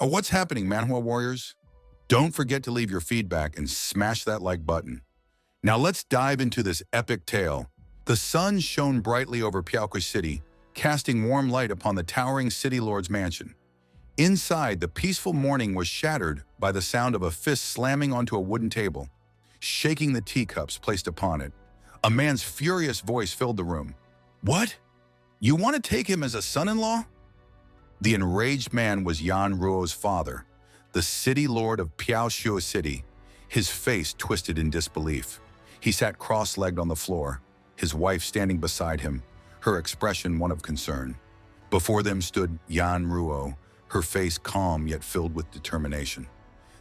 What's happening, Manhwa Warriors? Don't forget to leave your feedback and smash that like button. Now let's dive into this epic tale. The sun shone brightly over Pyeongtaek City, casting warm light upon the towering city lord's mansion. Inside, the peaceful morning was shattered by the sound of a fist slamming onto a wooden table, shaking the teacups placed upon it. A man's furious voice filled the room. "What? You want to take him as a son-in-law?" The enraged man was Yan Ruo's father, the city lord of Pyeongtaek City, his face twisted in disbelief. He sat cross-legged on the floor, his wife standing beside him, her expression one of concern. Before them stood Yan Ruo, her face calm yet filled with determination.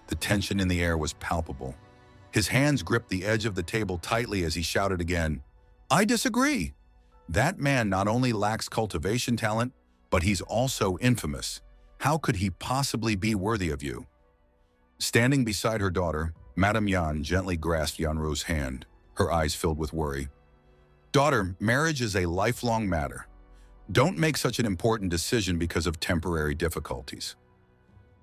The tension in the air was palpable. His hands gripped the edge of the table tightly as he shouted again, "I disagree. That man not only lacks cultivation talent, but he's also infamous. How could he possibly be worthy of you?" Standing beside her daughter, Madame Yan gently grasped Yanruo's hand, her eyes filled with worry. "Daughter, marriage is a lifelong matter. Don't make such an important decision because of temporary difficulties."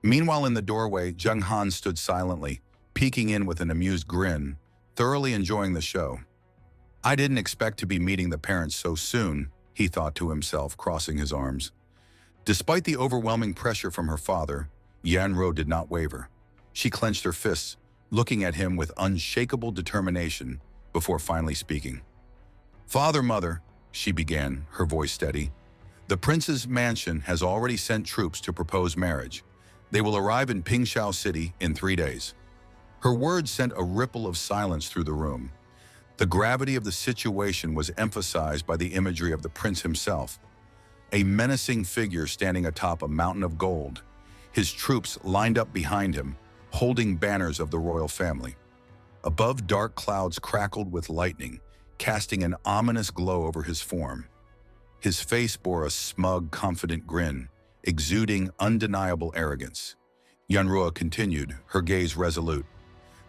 Meanwhile, in the doorway, Jiang Han stood silently, peeking in with an amused grin, thoroughly enjoying the show. "I didn't expect to be meeting the parents so soon," he thought to himself, crossing his arms. Despite the overwhelming pressure from her father, Yanruo did not waver. She clenched her fists, looking at him with unshakable determination before finally speaking. "Father, mother," she began, her voice steady, "the prince's mansion has already sent troops to propose marriage. They will arrive in Pingshao City in 3 days." Her words sent a ripple of silence through the room. The gravity of the situation was emphasized by the imagery of the prince himself, a menacing figure standing atop a mountain of gold, his troops lined up behind him, holding banners of the royal family. Above, dark clouds crackled with lightning, casting an ominous glow over his form. His face bore a smug, confident grin, exuding undeniable arrogance. Yanruo continued, her gaze resolute.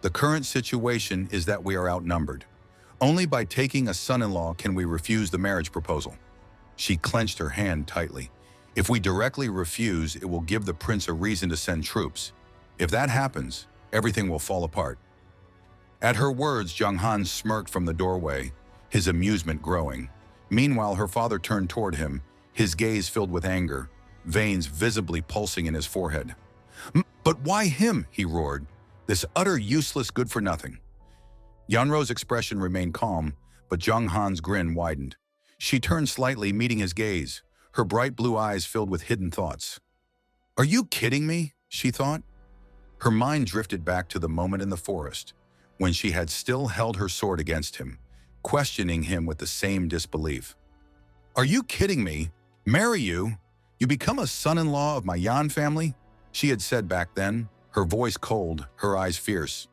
"The current situation is that we are outnumbered. Only by taking a son-in-law can we refuse the marriage proposal." She clenched her hand tightly. "If we directly refuse, it will give the prince a reason to send troops. If that happens, everything will fall apart." At her words, Jiang Han smirked from the doorway, his amusement growing. Meanwhile, her father turned toward him, his gaze filled with anger, veins visibly pulsing in his forehead. "But why him?" he roared. "This utter useless good-for-nothing." Yanruo's expression remained calm, but Jiang Han's grin widened. She turned slightly, meeting his gaze, her bright blue eyes filled with hidden thoughts. "Are you kidding me?" she thought. Her mind drifted back to the moment in the forest, when she had still held her sword against him, questioning him with the same disbelief. "Are you kidding me? Marry you? You become a son-in-law of my Yan family?" she had said back then, her voice cold, her eyes fierce.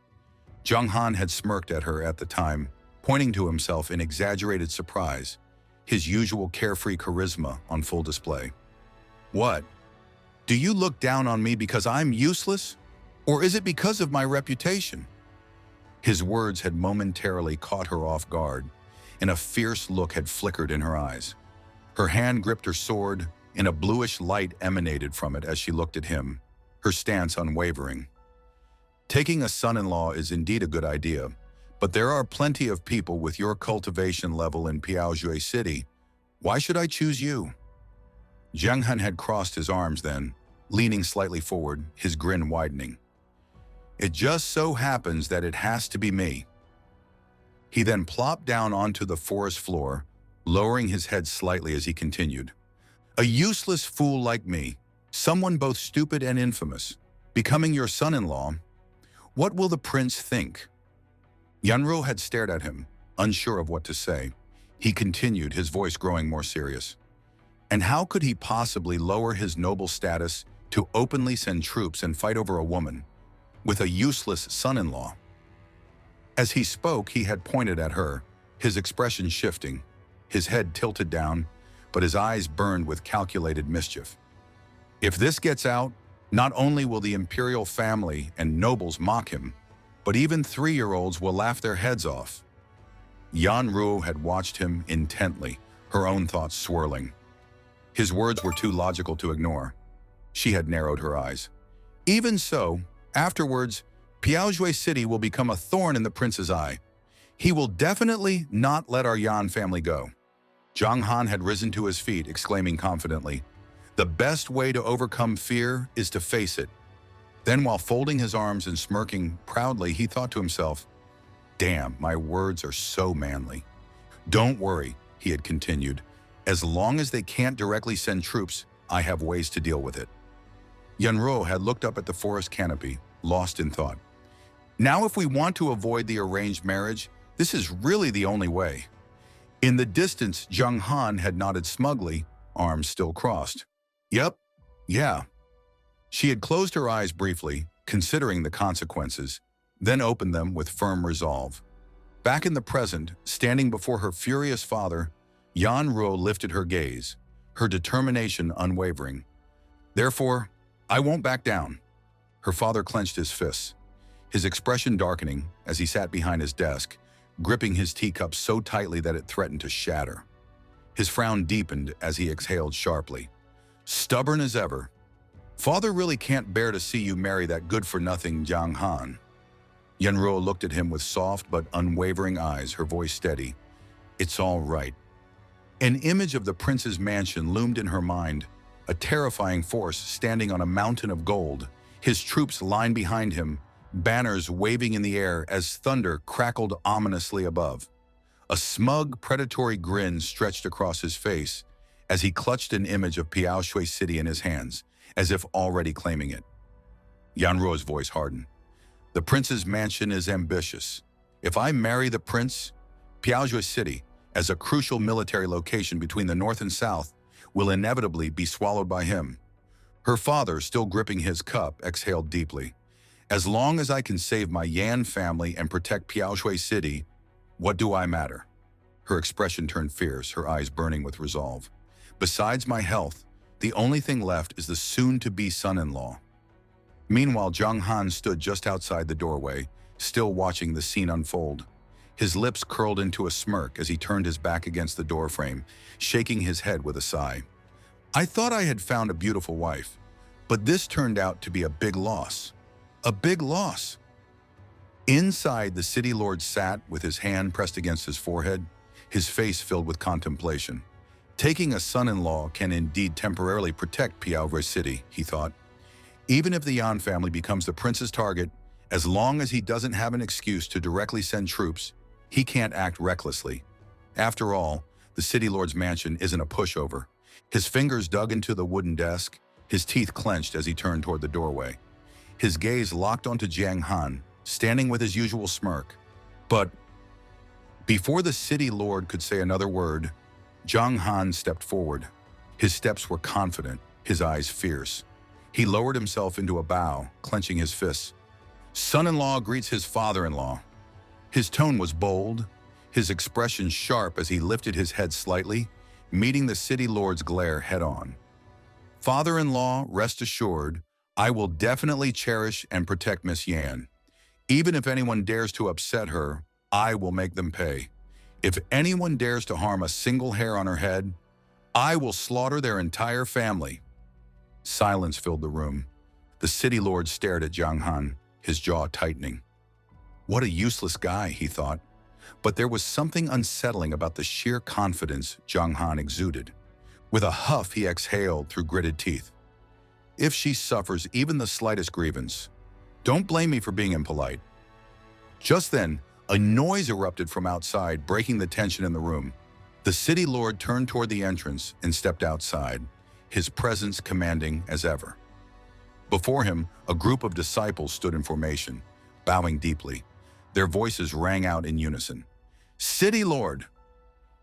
Jiang Han had smirked at her at the time, pointing to himself in exaggerated surprise, his usual carefree charisma on full display. "What? Do you look down on me because I'm useless? Or is it because of my reputation?" His words had momentarily caught her off guard, and a fierce look had flickered in her eyes. Her hand gripped her sword, and a bluish light emanated from it as she looked at him, her stance unwavering. "Taking a son-in-law is indeed a good idea, but there are plenty of people with your cultivation level in Pyeongtaek City. Why should I choose you?" Jiang Han had crossed his arms then, leaning slightly forward, his grin widening. "It just so happens that it has to be me." He then plopped down onto the forest floor, lowering his head slightly as he continued. "A useless fool like me, someone both stupid and infamous, becoming your son-in-law. What will the prince think?" Yanruo had stared at him, unsure of what to say. He continued, his voice growing more serious. "And how could he possibly lower his noble status to openly send troops and fight over a woman with a useless son-in-law?" As he spoke, he had pointed at her, his expression shifting, his head tilted down, but his eyes burned with calculated mischief. "If this gets out, not only will the imperial family and nobles mock him, but even 3-year-olds will laugh their heads off." Yanruo had watched him intently, her own thoughts swirling. His words were too logical to ignore. She had narrowed her eyes. Even so, afterwards, Piaozhui City will become a thorn in the prince's eye. He will definitely not let our Yan family go. Jiang Han had risen to his feet, exclaiming confidently, "The best way to overcome fear is to face it." Then, while folding his arms and smirking proudly, he thought to himself, "Damn, my words are so manly." "Don't worry," he had continued. "As long as they can't directly send troops, I have ways to deal with it." Yanruo had looked up at the forest canopy, lost in thought. Now, if we want to avoid the arranged marriage, this is really the only way. In the distance, Jiang Han had nodded smugly, arms still crossed. "Yep, yeah." She had closed her eyes briefly, considering the consequences, then opened them with firm resolve. Back in the present, standing before her furious father, Yanruo lifted her gaze, her determination unwavering. "Therefore, I won't back down." Her father clenched his fists, his expression darkening as he sat behind his desk, gripping his teacup so tightly that it threatened to shatter. His frown deepened as he exhaled sharply. "Stubborn as ever. Father really can't bear to see you marry that good-for-nothing Jiang Han." Yanruo looked at him with soft but unwavering eyes, her voice steady. "It's all right." An image of the prince's mansion loomed in her mind, a terrifying force standing on a mountain of gold, his troops lined behind him, banners waving in the air as thunder crackled ominously above. A smug, predatory grin stretched across his face as he clutched an image of Piaozhui City in his hands, as if already claiming it. Yanruo's voice hardened. "The prince's mansion is ambitious. If I marry the prince, Piaozhui City, as a crucial military location between the north and south, will inevitably be swallowed by him." Her father, still gripping his cup, exhaled deeply. "As long as I can save my Yan family and protect Piaozhui City, what do I matter?" Her expression turned fierce, her eyes burning with resolve. "Besides my health, the only thing left is the soon-to-be son-in-law." Meanwhile, Jiang Han stood just outside the doorway, still watching the scene unfold. His lips curled into a smirk as he turned his back against the doorframe, shaking his head with a sigh. "I thought I had found a beautiful wife, but this turned out to be a big loss. A big loss." Inside, the city lord sat with his hand pressed against his forehead, his face filled with contemplation. Taking a son-in-law can indeed temporarily protect Piaozhui City, he thought. Even if the Yan family becomes the prince's target, as long as he doesn't have an excuse to directly send troops, he can't act recklessly. After all, the city lord's mansion isn't a pushover. His fingers dug into the wooden desk, his teeth clenched as he turned toward the doorway. His gaze locked onto Jiang Han, standing with his usual smirk. But before the city lord could say another word, Jiang Han stepped forward. His steps were confident, his eyes fierce. He lowered himself into a bow, clenching his fists. "Son-in-law greets his father-in-law." His tone was bold, his expression sharp as he lifted his head slightly, meeting the city lord's glare head-on. "Father-in-law, rest assured, I will definitely cherish and protect Miss Yan. Even if anyone dares to upset her, I will make them pay. If anyone dares to harm a single hair on her head, I will slaughter their entire family." Silence filled the room. The city lord stared at Jiang Han, his jaw tightening. What a useless guy, he thought. But there was something unsettling about the sheer confidence Jiang Han exuded. With a huff, he exhaled through gritted teeth. "If she suffers even the slightest grievance, don't blame me for being impolite." Just then, a noise erupted from outside, breaking the tension in the room. The city lord turned toward the entrance and stepped outside, his presence commanding as ever. Before him, a group of disciples stood in formation, bowing deeply. Their voices rang out in unison. "City Lord!"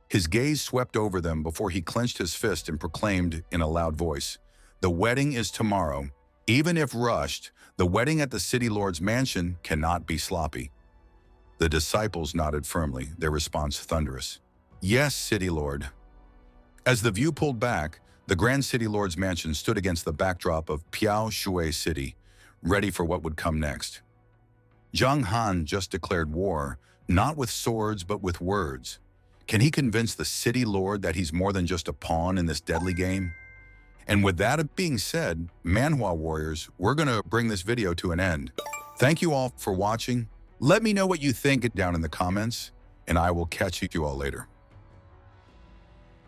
His gaze swept over them before he clenched his fist and proclaimed in a loud voice, "The wedding is tomorrow. Even if rushed, the wedding at the City Lord's mansion cannot be sloppy." The disciples nodded firmly, their response thunderous. "Yes, City Lord." As the view pulled back, the Grand City Lord's mansion stood against the backdrop of Piaozhui City, ready for what would come next. Jiang Han just declared war, not with swords but with words. Can he convince the City Lord that he's more than just a pawn in this deadly game? And with that being said, Manhwa Warriors, we're going to bring this video to an end. Thank you all for watching. Let me know what you think down in the comments, and I will catch you all later.